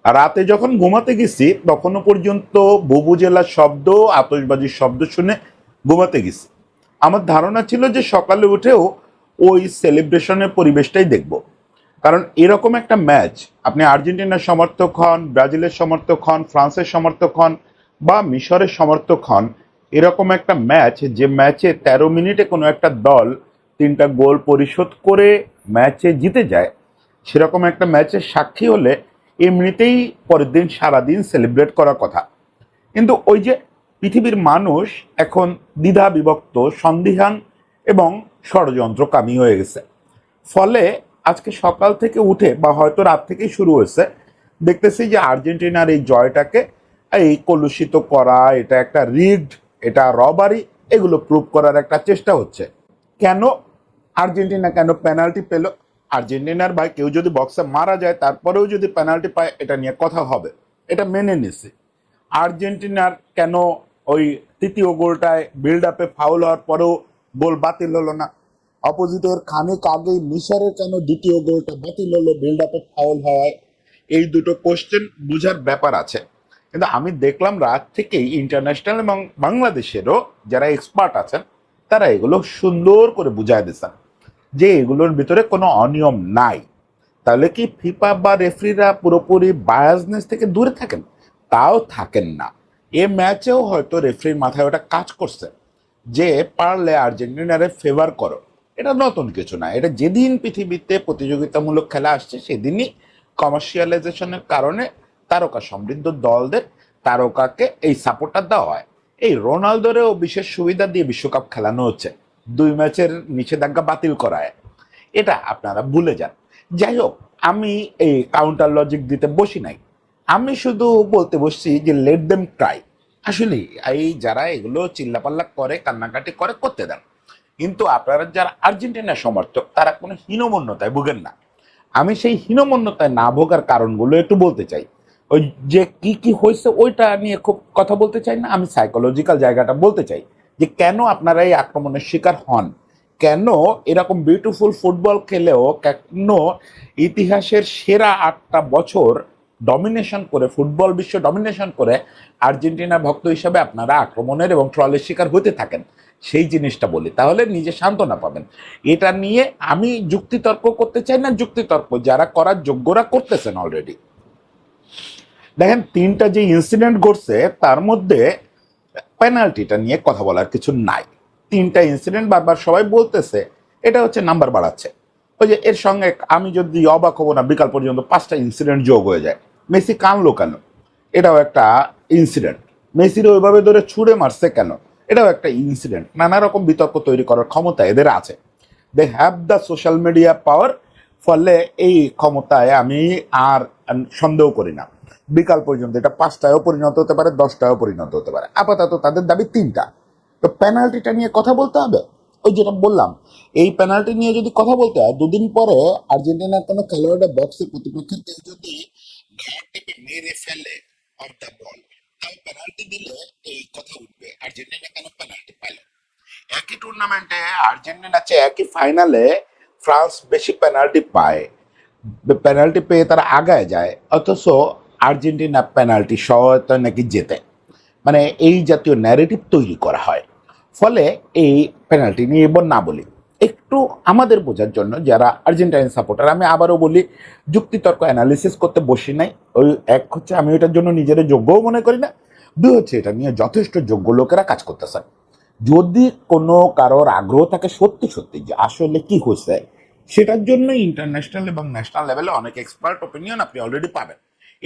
রাতে যখন ঘুমাতে গেছি তখনও পর্যন্ত বুবুজেলার শব্দ, আতশবাজির শব্দ শুনে ঘুমাতে গেছি। আমার ধারণা ছিল যে সকালে উঠেও ওই সেলিব্রেশনের পরিবেশটাই দেখব। কারণ এরকম একটা ম্যাচ, আপনি আর্জেন্টিনার সমর্থক হন, ব্রাজিলের সমর্থক হন, ফ্রান্সের সমর্থক হন বা মিশরের সমর্থক হন, এরকম একটা ম্যাচ যে ম্যাচে 13 মিনিটে কোনো একটা দল 3টা গোল পরিশোধ করে ম্যাচে জিতে যায়, সেরকম একটা ম্যাচের সাক্ষী হলে এমনিতেই পরের দিন সারাদিন সেলিব্রেট করার কথা। কিন্তু ওই যে পৃথিবীর মানুষ এখন দ্বিধা বিভক্ত, সন্দিহান এবং ষড়যন্ত্রকামী হয়ে গেছে। ফলে আজকে সকাল থেকে উঠে বা হয়তো রাত থেকেই শুরু হয়েছে, দেখতেছি যে আর্জেন্টিনার এই জয়টাকে এই কলুষিত করা, এটা একটা রিগড, এটা রবারি, এগুলো প্রুভ করার একটা চেষ্টা হচ্ছে। কেন আর্জেন্টিনা কেন পেনাল্টি পেল? আর্জেন্টিনার ভাই কেউ যদি বক্সে মারা যায় তারপরেও যদি পেনাল্টি পায়, এটা নিয়ে কথা হবে, এটা মেনে নিছি। আর্জেন্টিনার কেন ওই তৃতীয় গোলটায় বিল্ড আপে ফাউল হওয়ার পরেও গোল বাতিল হলো না? অপোজিটের খানিক আগেই মিশরের কেন দ্বিতীয় গোলটা বাতিল হলো বিল্ড আপে ফাউল হওয়ায়? এই দুটো কোশ্চেন বুঝার ব্যাপার আছে। কিন্তু আমি দেখলাম রাত থেকেই ইন্টারন্যাশনাল এবং বাংলাদেশেরও যারা এক্সপার্ট আছেন, তারা এগুলো সুন্দর করে বুঝায় দিচ্ছেন যে এগুলোর ভিতরে কোনো অনিয়ম নাই। তাহলে কি ফিফা বা রেফারিরা পুরোপুরি বায়াসনেস থেকে দূরে থাকেন? তাও থাকেন না। এ ম্যাচেও হয়তো রেফারির মাথায় ওটা কাজ করছে যে পারলে আর্জেন্টিনারে ফেভার করো। এটা নতুন কিছু না, এটা যেদিন পৃথিবীতে প্রতিযোগিতামূলক খেলা আসছে সেদিনই কমার্শিয়ালাইজেশনের কারণে তারকা সমৃদ্ধ দলদের তারকাকে এই সাপোর্টটা দেওয়া হয়। এই রোনালদোরেও বিশেষ সুবিধা দিয়ে বিশ্বকাপ খেলানো হচ্ছে, 2 ম্যাচের নিষেধাজ্ঞা বাতিল করায়। এটা আপনারা ভুলে যান। যাই হোক, আমি এই কাউন্টার লজিক দিতে বসি নাই, আমি শুধু বলতে বসছি যে লেট দেম ট্রাই। আসলে এই যারা এগুলো চিল্লাপাল্লা করে, কান্নাকাটি করে, করতে দেন। কিন্তু আপনারা যারা আর্জেন্টিনার সমর্থক, তারা কোনো হীনমন্যতায় ভুগেন না। আমি সেই হীনমন্যতায় না ভোগার কারণগুলো একটু বলতে চাই। ওই যে কি কি হয়েছে ওইটা নিয়ে খুব কথা বলতে চাই না, আমি সাইকোলজিক্যাল জায়গাটা বলতে চাই যে কেন আপনারা এই আক্রমণের শিকার হন, কেন এরকম বিউটিফুল ফুটবল খেলেও কেন ইতিহাসের সেরা 8টা বছর ডমিনেশন করে, ফুটবল বিশ্ব ডমিনেশন করে আর্জেন্টিনা ভক্ত হিসাবে আপনারা আক্রমণের এবং ট্রলের শিকার হতে থাকেন। সেই জিনিসটা বলি, তাহলে নিজে সান্ত্বনা পাবেন। এটা নিয়ে আমি যুক্তিতর্ক করতে চাই না, যুক্তিতর্ক যারা করার যোগ্যরা করতেছেন অলরেডি। দেখেন 3টা যে ইনসিডেন্ট ঘটছে তার মধ্যে পেনাল্টিটা নিয়ে কথা বলার কিছু নাই। 3টা ইনসিডেন্ট বারবার সবাই বলতেছে এটা হচ্ছে নাম্বার বাড়াচ্ছে। ওই যে এর সঙ্গে আমি যদি অবাক হবো না, বিকাল পর্যন্ত 5টা ইনসিডেন্ট যোগ হয়ে যায়। মেসি কানলো কেন? এটাও একটা ইনসিডেন্ট। মেসির ওইভাবে ধরে ছুঁড়ে মারছে কেন? এটাও একটা ইনসিডেন্ট। নানা রকম বিতর্ক তৈরি করার ক্ষমতা এদের আছে। They have the social media power. ফলে এই ক্ষমতায় আমি আর সন্দেহ করি না। বিকাল পর্যন্ত এটা 5টায়ও পরিণত হতে পারে, 10টায়ও পরিণত হতে পারে। আপাতত তাদের দাবি 3টা। তো পেনাল্টিটা নিয়ে কথা বলতে হবে। ওই যেটা বললাম, এই পেনাল্টি নিয়ে যদি কথা বলতে হয়, 2 দিন পরে আর্জেন্টিনার কোনো খেলোয়াড়ের বক্সে প্রতিপক্ষের কেউ যদি ঘাড় টেপে মেরে ফেলে অফ দ্য বল, তাও পেনাল্টি দিলে এই কথা উঠবে আর্জেন্টিনা কেন পেনাল্টি পাইল। একই টুর্নামেন্টে আর্জেন্টিনা চেয়ে একই ফাইনালে ফ্রান্স বেশি পেনাল্টি পায়, পেনাল্টি পেয়ে তারা আগায় যায়, অথচ আর্জেন্টিনা পেনাল্টি সহায়তা নাকি জেতে। মানে এই জাতীয় ন্যারেটিভ তৈরি করা হয়। ফলে এই পেনাল্টি নিয়ে এবার না বলি, একটু আমাদের বোঝার জন্য যারা আর্জেন্টাইন সাপোর্টার, আমি আবারও বলি যুক্তিতর্ক অ্যানালিসিস করতে বসি নাই। ওই এক হচ্ছে আমি ওইটার জন্য নিজের যোগ্যও মনে করি না, 2 হচ্ছে এটা নিয়ে যথেষ্ট যোগ্য লোকেরা কাজ করতেছেন। যদি কোনো কারোর আগ্রহ থাকে সত্যি সত্যি যে আসলে কি হয়েছে, সেটার জন্য ইন্টারন্যাশনাল এবং ন্যাশনাল লেভেলে অনেক এক্সপার্ট ওপিনিয়ন আপনি অলরেডি পাবেন।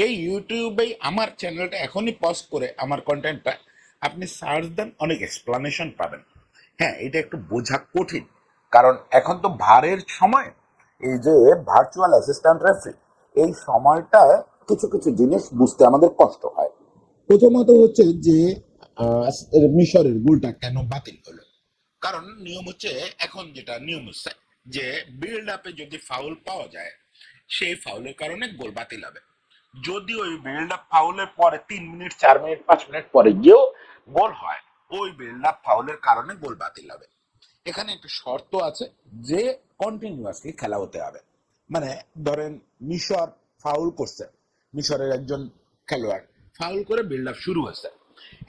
এই ইউটিউবেই আমার চ্যানেলটা এখনই পজ করে আমার কন্টেন্টটা আপনি সার্চ দেন, অনেক এক্সপ্লানেশন পাবেন। হ্যাঁ, এটা একটু বোঝা কঠিন, কারণ এখন তো ভারের সময়। এই যে ভার্চুয়াল অ্যাসিস্ট্যান্ট রেফারি, এই সময়টা কিছু কিছু জিনিস বুঝতে আমাদের কষ্ট হয়। প্রথমত হচ্ছে যে আহ, মিশরের গোলটা কেন বাতিল হলো? কারণ নিয়ম হচ্ছে, এখন যেটা নিয়ম হচ্ছে যে বিল্ড আপে যদি ফাউল পাওয়া যায়, সেই ফাউলের কারণে গোল বাতিল হবে। যদি ওই বিল্ড আপ ফাউলের পরে 3 মিনিট, 4 মিনিট, 5 মিনিট পরে গিয়েও গোল হয়, ওই বিল্ড আপ ফাউলের কারণে গোল বাতিল হবে। এখানে একটা শর্ত আছে যে কন্টিনিউয়াসলি খেলা হতে হবে। মানে ধরেন মিশর ফাউল করছে, মিশরের একজন খেলোয়াড় ফাউল করে বিল্ড আপ শুরু হয়েছে।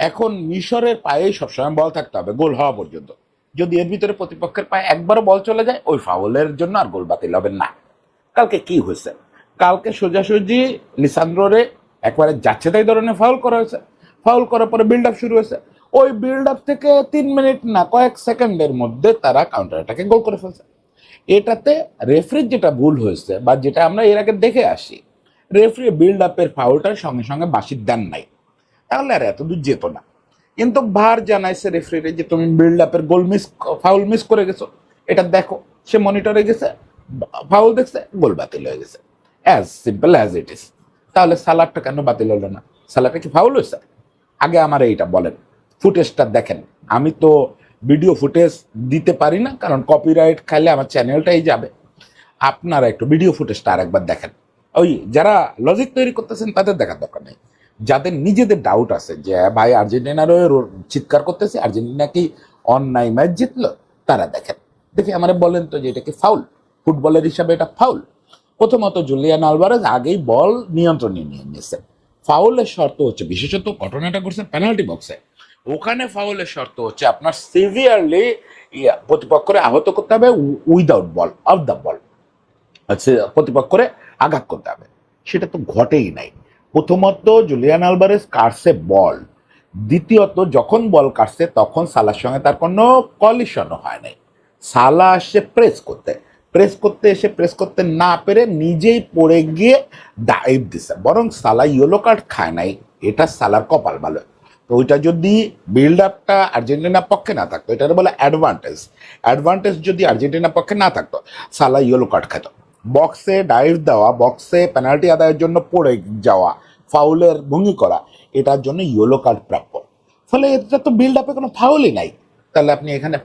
এখন মিশরের পায়ে সবসময় বল থাকতে হবে গোল হওয়া পর্যন্ত। যদি এর ভিতরে প্রতিপক্ষের পায়ে একবারও বল চলে যায়, ওই ফাউলের জন্য আর গোল বাতিল হবে না। কালকে কি হয়েছে? কালকে সোজাসুজি লিসান্দ্রোরে একবারে যাচ্ছে তাই ধরনের ফাউল করা হয়েছে। ফাউল করার পরে বিল্ড আপ শুরু হয়েছে। ওই বিল্ড আপ থেকে 3 মিনিট না কয়েক সেকেন্ডের মধ্যে তারা কাউন্টার অ্যাটাকে গোল করে ফেলছে। এটাতে রেফারির যেটা ভুল হয়েছে বা যেটা আমরা এর আগে দেখে আসি, রেফারি বিল্ড আপের ফাউলটার সঙ্গে সঙ্গে বাঁশি দেন নাই, তাহলে আর এত দূর যেত না। কিন্তু ভার জানাইছে রেফারিরে যে তুমি বিল্ড আপের গোল মিস, ফাউল মিস করে গেছো, এটা দেখো। সে মনিটরে গেছে, ফাউল দেখছে, গোল বাতিল হয়ে গেছে। As simple as it is. তাহলে সালাদটা কেন বাতিল হলো না? সালাদটা কি ফাউল হয়েছে? আগে আমার এইটা বলেন, ফুটেজটা দেখেন। আমি তো ভিডিও ফুটেজ দিতে পারি না, কারণ কপিরাইট খাইলে আমার চ্যানেলটাই যাবে। আপনারা একটু ভিডিও ফুটেজটা আরেকবার দেখেন। ওই যারা লজিক তৈরি করতেছেন তাদের দেখার দরকার নেই। যাদের নিজেদের ডাউট আছে যে ভাই আর্জেন্টিনারও চিৎকার করতেছে আর্জেন্টিনা কি অন্যায় ম্যাচ জিতলো, তারা দেখেন। দেখে আমার বলেন তো যে এটা কি ফাউল? ফুটবলের হিসাবে এটা ফাউল। প্রথমত জুলিয়ান আলভারেজ আগেই বল নিয়ন্ত্রণে নিয়ে নিয়েছে। ফাউলের শর্ত হচ্ছে, বিশেষত ঘটনাটা করছে পেনাল্টি বক্সে, ওখানে ফাউলের শর্ত হচ্ছে আপনার সিভিয়ারলি প্রতিপক্ষরে আহত করতে হবে without ball, of the ball, আচ্ছা প্রতিপক্ষরে আঘাত করতে হবে। সেটা তো ঘটেই নাই। প্রথমত জুলিয়ান আলভারেজ কাটছে বল, দ্বিতীয়ত যখন বল কাটছে তখন সালার সঙ্গে তার কোনো কলিশনও হয় নাই। সালা আসছে প্রেস করতে, প্রেস করতে এসে প্রেস করতে না পেরে নিজেই পড়ে গিয়ে ডাইভ দিছে, বরং সালা ইয়েলো কার্ড খায় নাই। এটা সালার কপাল ভালো। তো ওইটা যদি বিল্ড আপটা আর্জেন্টিনার পক্ষে না থাকতো, এটার বলে অ্যাডভান্টেজ, অ্যাডভান্টেজ যদি আর্জেন্টিনার পক্ষে না থাকতো, সালা ইয়েলো কার্ড খেত। বক্সে ডাইভ দেওয়া, বক্সে পেনাল্টি আদায়ের জন্য পড়ে যাওয়া, ফাউলের ভঙ্গি করা, এটার জন্য ইয়েলো কার্ড প্রাপ্য। ফলে এটা তো বিল্ড আপে কোনো ফাউলই নাই। তাহলে আপনি এখানে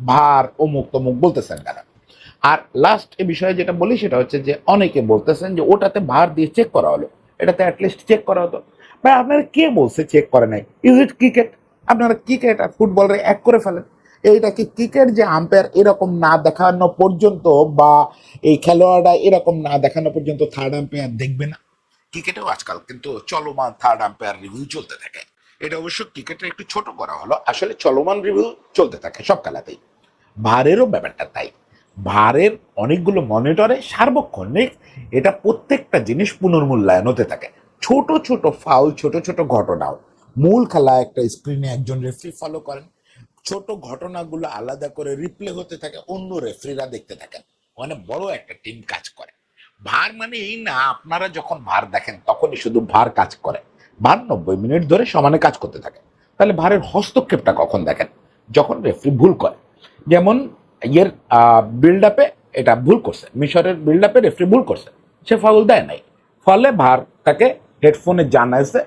ভার অমুক তমুক বলতেছেন কেন? আর লাস্ট এ বিষয়ে যেটা বলি সেটা হচ্ছে যে অনেকে বলতেছেন যে ওটাতে ভার দিয়ে চেক করা হলো, এটাতে অ্যাটলিস্ট চেক করা হতো। ভাই আপনারা কে বলছে চেক করে নাই? Is it cricket? আপনারা ক্রিকেট আর ফুটবলের এক করে ফেলেন। এইটা কি ক্রিকেট যে আম্পায়ার এরকম না দেখানো পর্যন্ত বা এই খেলোয়াড়রা এরকম না দেখানো পর্যন্ত থার্ড আম্পায়ার দেখবে না? ক্রিকেটেও আজকাল কিন্তু চলমান থার্ড আম্পায়ার রিভিউ চলতে থাকে। এটা অবশ্য ক্রিকেটে একটু ছোট করা হলো, আসলে চলমান রিভিউ চলতে থাকে সব খেলাতেই। ভারেরও ব্যাপারটা তাই। ভারের অনেকগুলো মনিটরে সার্বক্ষণিক এটা প্রত্যেকটা জিনিস পুনর্মূল্যায়ন হতে থাকে। ছোট ছোট ফাউল, ছোট ছোট ঘটনাও মূল খেলা একটা স্ক্রিনে একজন রেফারি ফলো করেন, ছোট ঘটনাগুলো আলাদা করে রিপ্লে হতে থাকে, অন্য রেফারিরা দেখতে থাকেন। মানে বড় একটা টিম কাজ করে। ভার মানে এই না আপনারা যখন ভার দেখেন তখনই শুধু ভার কাজ করে। ভার 90 মিনিট ধরে সমানে কাজ করতে থাকে। তাহলে ভারের হস্তক্ষেপটা কখন দেখেন? যখন রেফারি ভুল করে। যেমন ইয়ের বিল্ড আপে এটা ভুল করছে, মিশরের বিল্ড আপে রেফারি ভুল করছে, সে ফাউল দেয় নাই। ফলে ভার তাকে হেডফোনে জানাইছে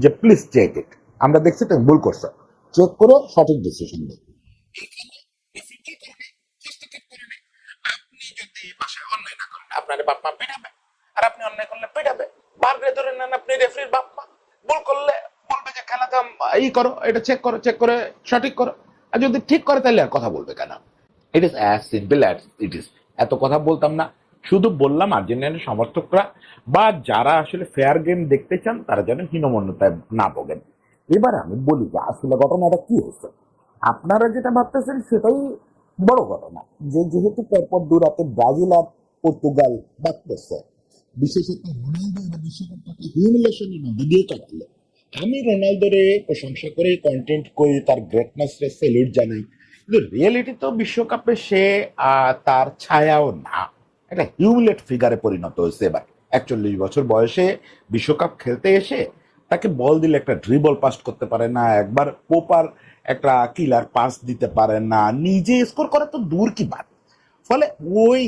যে প্লিজ চেক ইট, আমরা দেখছি তুমি ভুল করছো, চেক করে সঠিক ডিসিশন দিই। আপনি যদি বাসায় অন্যায় না করেন আপনার বাপ মা পিটাবে, আর আপনি অন্যায় করলে পিটাবে। বাররে ধরে নেন আপনি রেফারির বাপ মা, ভুল করলে বলবে যে খেলাতে ই করো, এটা চেক করো, চেক করে সঠিক করো। আর যদি ঠিক করে তাহলে আর কথা বলবে কেন? It is as simple as it is. এত কথা বলতাম না, শুধু বললাম আর্জেন্টিনার সমর্থকরা বা যারা আসলে ফেয়ার গেম দেখতে চান তারা যেন হীনমন্যতায় না ভোগেন। এবার আমি বলি যে আসলে ঘটনাটা কি হয়েছে। আপনারা যেটা ভাবতেছেন সেটাই বড় ঘটনা, যে যেহেতু পরপর দুরাতে ব্রাজিল আর পর্তুগাল বাঁচতেছে, বিশেষত রোনালদো এবার বিশ্বকাপটাকে হিউমিলেশনের মধ্যে দিয়ে কাটালো। আমি রোনালদোরে প্রশংসা করে কন্টেন্ট করি, তার গ্রেটনেস রে সেলুট জানাই, কিন্তু রিয়েলিটি তো বিশ্বকাপে সে তার ছায়াও না, একটা হিউমিলেট ফিগারে পরিণত হয়েছে। এবার 41 বছর বয়সে বিশ্বকাপ খেলতে এসে তাকে বল দিলে একটা ড্রিবল পাস করতে পারে না, একবার পোপার একটা কিলার পাস দিতে পারে না, নিজে স্কোর করে তো দূর কি বাত। ফলে ওই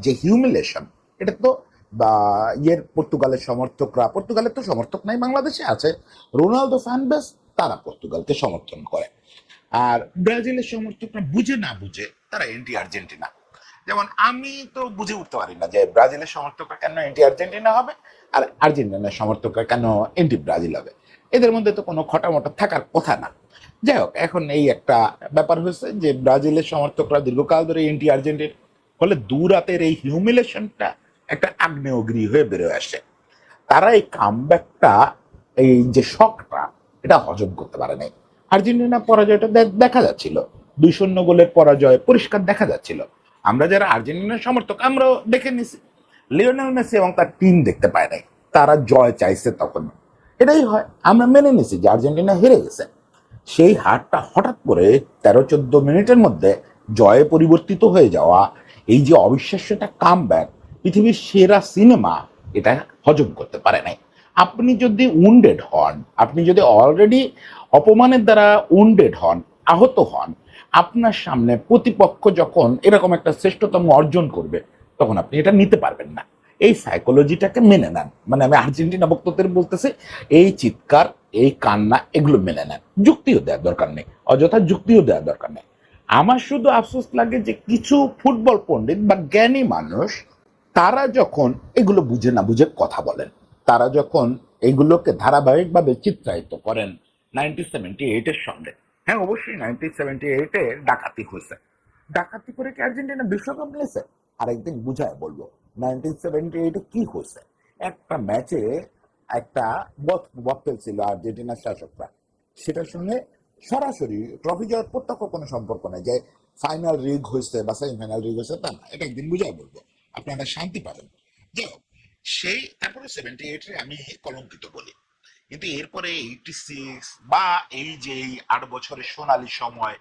যে হিউমিলেশন, এটা তো ইয়ের পর্তুগালের সমর্থকরা, পর্তুগালের তো সমর্থক নাই, বাংলাদেশে আছে রোনালদো ফ্যান বেস, তারা পর্তুগালকে সমর্থন করে। আর ব্রাজিলের সমর্থকরা বুঝে না বুঝে তারা এন্টি আর্জেন্টিনা। যেমন আমি তো বুঝে উঠতে পারি না যে ব্রাজিলের সমর্থকরা কেন এন্টি আর্জেন্টিনা হবে আর আর্জেন্টিনার সমর্থকরা কেন এন্টি ব্রাজিল হবে। এদের মধ্যে তো কোনো খটামটা থাকার কথা না। যাই হোক, এখন এই একটা ব্যাপার হয়েছে যে ব্রাজিলের সমর্থকরা দীর্ঘকাল ধরে এন্টি আর্জেন্টিনা, ফলে দু রাতের এই হিউমিলেশনটা একটা আগ্নেয়গিরি হয়ে বেরোয় আসে। তারা এই কামব্যাকটা, এই যে শখটা, এটা হজম করতে পারে নাই। আর্জেন্টিনা পরাজয়টা দেখা যাচ্ছিল, 2-0 গোলের পরাজয় পরিষ্কার দেখা যাচ্ছিল। আমরা যারা আর্জেন্টিনার সমর্থক আমরাও দেখে নিছি, লিওনেল মেসি এবং তার টিম দেখতে পায় নাই, তারা জয় চাইছে তখন। এটাই হয়, আমরা মেনে নিছি যে আর্জেন্টিনা হেরে গেছে। সেই হারটা হঠাৎ করে 13-14 মিনিটের মধ্যে জয়ে পরিবর্তিত হয়ে যাওয়া, এই যে অবিশ্বাস্য একটা কামব্যাক, পৃথিবীর সেরা সিনেমা, এটা হজম করতে পারে নাই। আপনি যদি উন্ডেড হন, আপনি যদি অলরেডি অপমানের দ্বারা উন্ডেড হন, আহত হন, আপনার সামনে প্রতিপক্ষ যখন এরকম একটা শ্রেষ্ঠতম অর্জন করবে, তখন আপনি এটা নিতে পারবেন না। এই সাইকোলজিটাকে মেনে নেন। মানে আমি আর্জেন্টিনা ভক্তদের বলতেছি, এই চিৎকার, এই কান্না, এগুলো মেনে নেন। যুক্তিও দেওয়ার দরকার নেই, অযথা যুক্তিও দেওয়ার দরকার নেই। আমার শুধু আফসোস লাগে যে কিছু ফুটবল পণ্ডিত বা জ্ঞানী মানুষ, তারা যখন এগুলো বুঝে না বুঝে কথা বলেন, তারা যখন এগুলোকে ধারাবাহিকভাবে চিত্রায়িত করেন 1978-এর সঙ্গে। হ্যাঁ, অবশ্যই 1978-এ ডাকাতি হয়েছে। ডাকাতি করে কি আর্জেন্টিনা বিশ্বকাপ নিয়েছে? আরেকদিন বুঝায় বলবো 1978-এ কি হয়েছে। একটা ম্যাচে একটা বদ ফেলছিল আর্জেন্টিনার শাসকরা, সেটার সঙ্গে সরাসরি ট্রফি জয়ের প্রত্যক্ষ কোনো সম্পর্ক নেই। যে ফাইনাল রিগ হয়েছে বা সেমিফাইনাল রিগ হয়েছে তা না, এটা একদিন বুঝাই বলবো, আপনারা শান্তি পাবেন। যাই হোক, সেই তারপরে 78-এ আমি কলঙ্কিত বলি, কিন্তু এরপরে 86 বা এই যে এই 8 বছরের সোনালী সময়,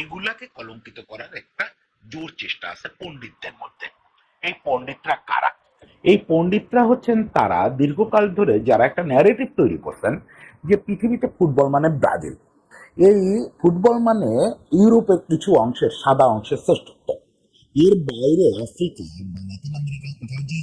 এগুলাকে কলঙ্কিত করার একটা জোর চেষ্টা আছে পণ্ডিতদের মধ্যে। এই পণ্ডিতরা কারা? এই পণ্ডিতরা হচ্ছেন তারা দীর্ঘকাল ধরে যারা একটা ন্যারেটিভ তৈরি করছেন যে পৃথিবীতে ফুটবল মানে ব্রাজিল, এই ফুটবল মানে ইউরোপের কিছু অংশের, সাদা অংশের শ্রেষ্ঠত্ব। এর বাইরে আফ্রিকা বা লাতিন আমেরিকা কোথাও যে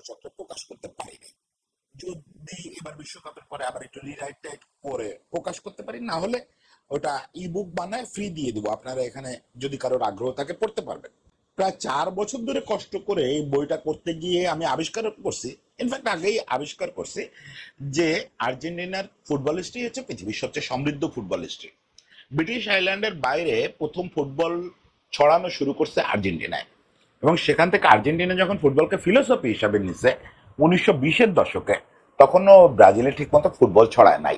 চক্র প্রকাশ করতে পারিনি। যদি এবার বিশ্বকাপের পরে আবার একটু রিরাইট টাইট করে প্রকাশ করতে পারি, না হলে ওটা ইবুক বানায় ফ্রি দিয়ে দেবো, আপনারা এখানে যদি কারোর আগ্রহ থাকে পড়তে পারবেন। প্রায় 4 বছর ধরে কষ্ট করে এই বইটা করতে গিয়ে আমি আবিষ্কার করছি, ইনফ্যাক্ট আগেই আবিষ্কার করছি, যে আর্জেন্টিনার ফুটবল হিস্ট্রি হচ্ছে পৃথিবীর সবচেয়ে সমৃদ্ধ ফুটবল হিস্ট্রি। ব্রিটিশ আইল্যান্ডের বাইরে প্রথম ফুটবল ছড়ানো শুরু করছে আর্জেন্টিনায়, এবং সেখান থেকে আর্জেন্টিনা যখন ফুটবলকে ফিলোসফি হিসাবে নিছে 1920-এর দশকে, তখনও ব্রাজিলে ঠিকমতো ফুটবল ছড়ায় নাই।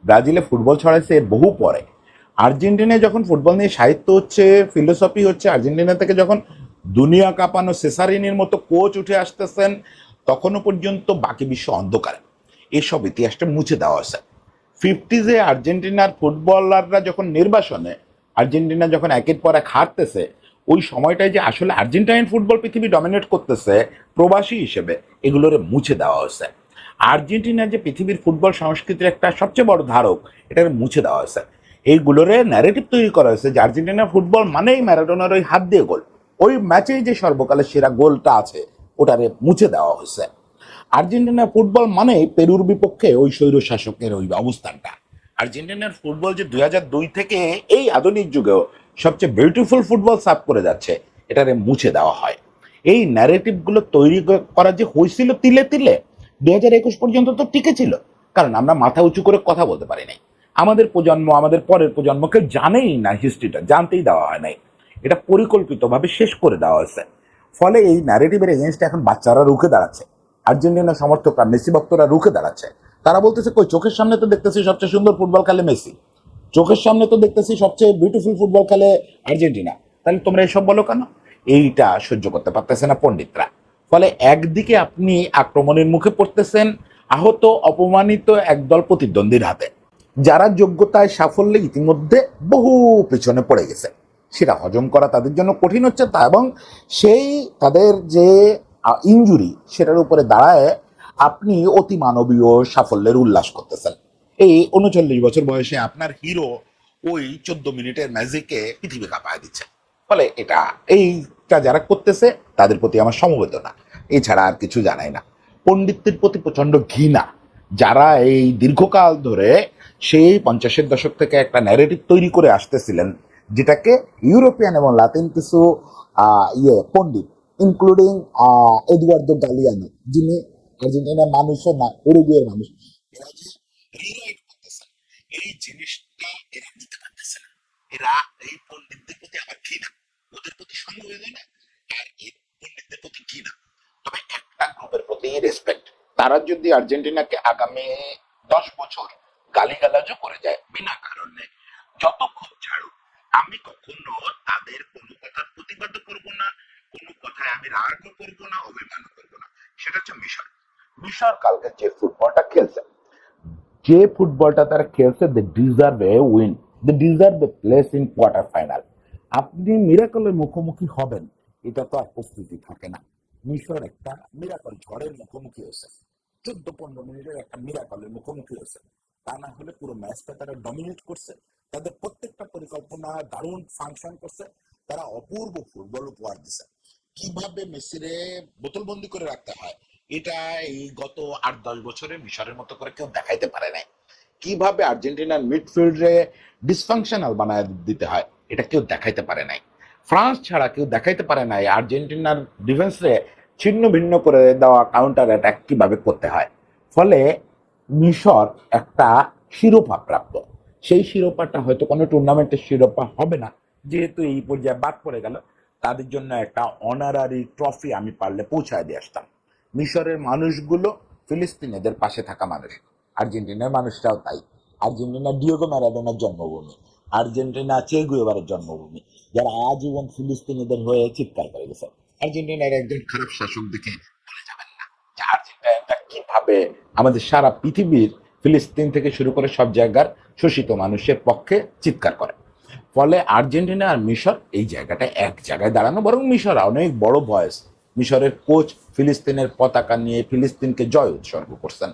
ব্রাজিলে ফুটবল ছড়াইছে বহু পরে। আর্জেন্টিনায় যখন ফুটবল নিয়ে সাহিত্য হচ্ছে, ফিলোসফি হচ্ছে, আর্জেন্টিনা থেকে যখন দুনিয়া কাঁপানো সেসারিনির মতো কোচ উঠে আসতেছেন, তখনও পর্যন্ত বাকি বিশ্ব অন্ধকারে। এসব ইতিহাসটা মুছে দেওয়া হয়েছে। 50s-এ আর্জেন্টিনার ফুটবলাররা যখন নির্বাসনে, আর্জেন্টিনা যখন একের পর এক হারতেছে, ওই সময়টায় যে আসলে আর্জেন্টাইন ফুটবল পৃথিবী ডমিনেট করতেছে প্রবাসী হিসেবে, এগুলোরে মুছে দেওয়া হয়েছে। আর্জেন্টিনা যে পৃথিবীর ফুটবল সংস্কৃতির একটা সবচেয়ে বড় ধারক, এটা মুছে দেওয়া হয়েছে। এইগুলোরে ন্যারেটিভ তৈরি করা হয়েছে যে আর্জেন্টিনা ফুটবল মানেই ম্যারাডোনার ওই হাত দিয়ে গোল, ওই ম্যাচেই যে সর্বকালের সেরা গোলটা আছে ওটারে মুছে দেওয়া হয়েছে। আর্জেন্টিনার ফুটবল মানে পেরুর বিপক্ষে ওই স্বৈর শাসকের ওই অবস্থানটা। আর্জেন্টিনার ফুটবল যে 2002 থেকে এই আধুনিক যুগেও সবচেয়ে বিউটিফুল ফুটবল সার্ভ করে যাচ্ছে, এটারে মুছে দেওয়া হয়। এই ন্যারেটিভ গুলো তৈরি করা যে হয়েছিল তিলে তিলে, 2021 পর্যন্ত তো টিকে ছিল, কারণ আমরা মাথা উঁচু করে কথা বলতে পারি নাই। আমাদের প্রজন্ম, আমাদের পরের প্রজন্মকে জানেই না, হিস্ট্রিটা জানতেই দেওয়া হয় নাই। এটা পরিকল্পিতভাবে শেষ করে দেওয়া হয়েছে। ফলে এই ন্যারেটিভের এগেনস্টে এখন বাচ্চারা রুখে দাঁড়াচ্ছে, আর্জেন্টিনা সমর্থকরা, মেসি ভক্তরা রুখে দাঁড়াচ্ছে। তারা বলতেছে, কই চোখের সামনে তো দেখতেছি সবচেয়ে সুন্দর ফুটবল খেলে মেসি, চোখের সামনে তো দেখতেছি সবচেয়ে বিউটিফুল ফুটবল খেলে আর্জেন্টিনা, তাহলে তোমরা এসব বলো কেন? এইটা সহ্য করতে পারতেছে না পণ্ডিতরা। ফলে একদিকে আপনি আক্রমণের মুখে পড়তেছেন, আহত অপমানিত একদল প্রতিদ্বন্দ্বীর হাতে, যারা যোগ্যতায় সাফল্যে ইতিমধ্যে বহু পেছনে পড়ে গেছে। সেটা হজম করা তাদের জন্য কঠিন হচ্ছে, তা এবং সেই তাদের যে ইনজুরি, সেটার উপরে দাঁড়ায় আপনি অতি মানবীয় সাফল্যের উল্লাস করতেছেন। এই 39 বছর বয়সে আপনার হিরো ওই 14 মিনিটের ম্যাজিকে পৃথিবী কাঁপায় দিচ্ছে। ফলে এইটা যারা করতেছে তাদের প্রতি আমার সমবেদনা, এছাড়া আর কিছু জানাই না। পণ্ডিতদের প্রতি প্রচন্ড ঘৃণা, যারা এই দীর্ঘকাল ধরে সেই 50-এর দশক থেকে একটা ন্যারেটিভ তৈরি করে আসতেছিলেন, যেটাকে ইউরোপিয়ান এবং লাতিন কিছু পণ্ডিত, ইনক্লুডিং এডুয়ার্দো গালিয়ানো, যিনি আর্জেন্টিনার মানুষও না, উরুগুয়ের মানুষ, এরা যে রিরাইট করতেছে, এই জিনিসটা এরা নিতে পারতেছে না। এরা এই পণ্ডিতদের প্রতি আমার ঘৃণা, ওদের প্রতি সমবেদনা আর এই পণ্ডিতদের প্রতি ঘৃণা। তবে একটা গ্রুপের প্রতি রেসপেক্ট। তারা যদি আর্জেন্টিনাকে আগামী 10 বছর গালিগালাজও করে যায় বিনা কারণে, যতক্ষণ ছাড়ুক, আমি কখনো তাদের কোনো কথার প্রতিবাদ করব না, কোনো কথায় আমি রাগও করব না, অভিমানও করব না। সেটা হচ্ছে মিশর। মিশর কালকে যে ফুটবলটা খেলছে, যে ফুটবলটা তারা খেলছে, they deserve a win, they deserve a place in quarter final. আপনি মিরাকলের মুখোমুখি হবেন, এটা তো আর প্রস্তুতি থাকে না। মিশর একটা মিরাকল ঝড়ের মুখোমুখি হয়েছে, 14-15 মিনিটের একটা মিরাকলের মুখোমুখি হয়েছে। তা না হলে পুরো ম্যাচটা তারা ডমিনেট করছে, তাদের প্রত্যেকটা পরিকল্পনা দারুণ ফাংশন করছে, তারা অপূর্ব ফুটবল উপহার দিছে। কিভাবে মেসিরে বোতলবন্দি করে রাখতে হয়, এটা এই গত 8-10 বছরে মিশরের মতো করে কেউ দেখাইতে পারে নাই। কিভাবে আর্জেন্টিনার মিডফিল্ডে ডিসফাংশনাল বানায় দিতে হয়, এটা কেউ দেখাইতে পারে নাই। ফ্রান্স ছাড়া কেউ দেখাইতে পারে নাই আর্জেন্টিনার ডিফেন্সে ছিন্ন ভিন্ন করে দেওয়া কাউন্টার অ্যাটাক কিভাবে করতে হয়। ফলে মিশর একটা শিরোপা প্রাপ্ত। সেই শিরোপাটা হয়তো কোনো টুর্নামেন্টের শিরোপা হবে না, যেহেতু এই পর্যায়ে বাদ পড়ে গেল। তাদের জন্য একটা অনারারি ট্রফি আমি পারলে পৌঁছায় দিয়ে আসতাম। মিশরের মানুষগুলো ফিলিস্তিনিদের পাশে থাকা মানুষ, আর্জেন্টিনার মানুষরাও তাই। আর্জেন্টিনা ডিয়েগো ম্যারাডোনার জন্মভূমি, আর্জেন্টিনা চে গুয়েভারের জন্মভূমি, যারা আজীবন ফিলিস্তিনিদের হয়ে চিৎকার করে গেছে। আর্জেন্টিনার একজন খারাপ শাসক দেখে বলে যাবেন না যে আর্জেন্টিনাটা কিভাবে আমাদের সারা পৃথিবীর ফিলিস্তিন থেকে শুরু করে সব জায়গার শোষিত মানুষের পক্ষে চিৎকার করে। ফলে আর্জেন্টিনা আর মিশর এই জায়গাটা এক জায়গায় দাঁড়ানো, বরং মিশর অনেক বড় ভয়েস। মিশরের কোচ ফিলিস্তিনের পতাকা নিয়ে ফিলিস্তিনকে জয় উৎসর্গ করছেন।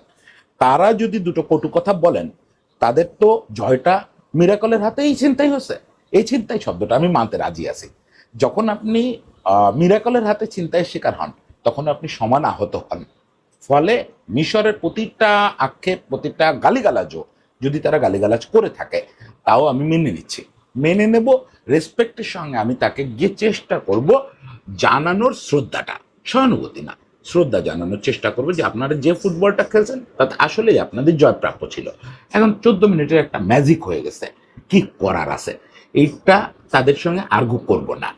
তারা যদি দুটো কটু কথা বলেন, তাদের তো জয়টা মিরাকলের হাতেই ছিনতাই হচ্ছে। এই ছিনতাই শব্দটা আমি মানতে রাজি আছি। যখন আপনি মিরাকলের হাতে ছিনতাইয়ের শিকার হন, তখন আপনি সমান আহত হন। ফলে মিশরের প্রতিটা আক্ষেপ, প্রতিটা গালিগালাজও যদি তারা গালিগালাজ করে থাকে, তাও আমি মেনে নিচ্ছি, মেনে নেব। রেসপেক্টের সঙ্গে আমি তাকে গিয়ে চেষ্টা করব জানানোর শ্রদ্ধাটা, সহানুভূতি না, শ্রদ্ধা জানানোর চেষ্টা করবো যে আপনারা যে ফুটবলটা খেলছেন তাতে আসলেই আপনাদের জয়প্রাপ্য ছিল। এখন 14 মিনিটের একটা ম্যাজিক হয়ে গেছে, কি করার আছে, এইটা তাদের সঙ্গে আর্গু করব না।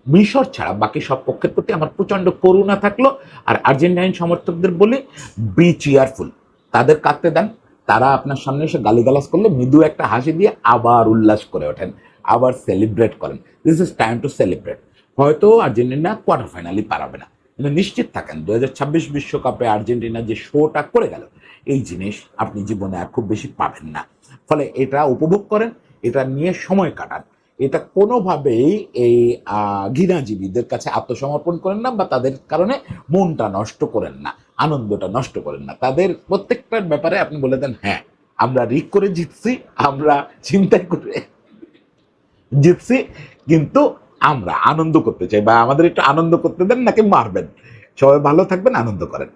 মিশর ছাড়া বাকি সব পক্ষের প্রতি আমার প্রচন্ড করুণা থাকলো। আর আর্জেন্টাইন সমর্থকদের বলি, বি চেয়ারফুল, তাদের কাঁদতে দেন। তারা আপনার সামনে এসে গালিগালাজ করলে মৃদু একটা হাসি দিয়ে আবার উল্লাস করে ওঠেন, আবার সেলিব্রেট করেন। This is time to celebrate. হয়তো আর্জেন্টিনা কোয়ার্টার ফাইনালি পারাবে না, কিন্তু নিশ্চিত থাকেন 2026 বিশ্বকাপে আর্জেন্টিনা যে শোটা করে গেল, এই জিনিস আপনি জীবনে আর খুব বেশি পাবেন না। ফলে এটা উপভোগ করেন, এটা নিয়ে সময় কাটান। এটা কোনোভাবেই এই ঘৃণাজীবীদের কাছে আত্মসমর্পণ করেন না, বা তাদের কারণে মনটা নষ্ট করেন না, আনন্দটা নষ্ট করেন না। তাদের প্রত্যেকটার ব্যাপারে আপনি বলে দেন, হ্যাঁ আমরা রিক করে জিতছি, আমরা চিন্তাই করে জিতছি, কিন্তু আমরা আনন্দ করতে চাই, বা আমাদের একটু আনন্দ করতে দেন, নাকি মারবেন। সবাই ভালো থাকবেন, আনন্দ করেন।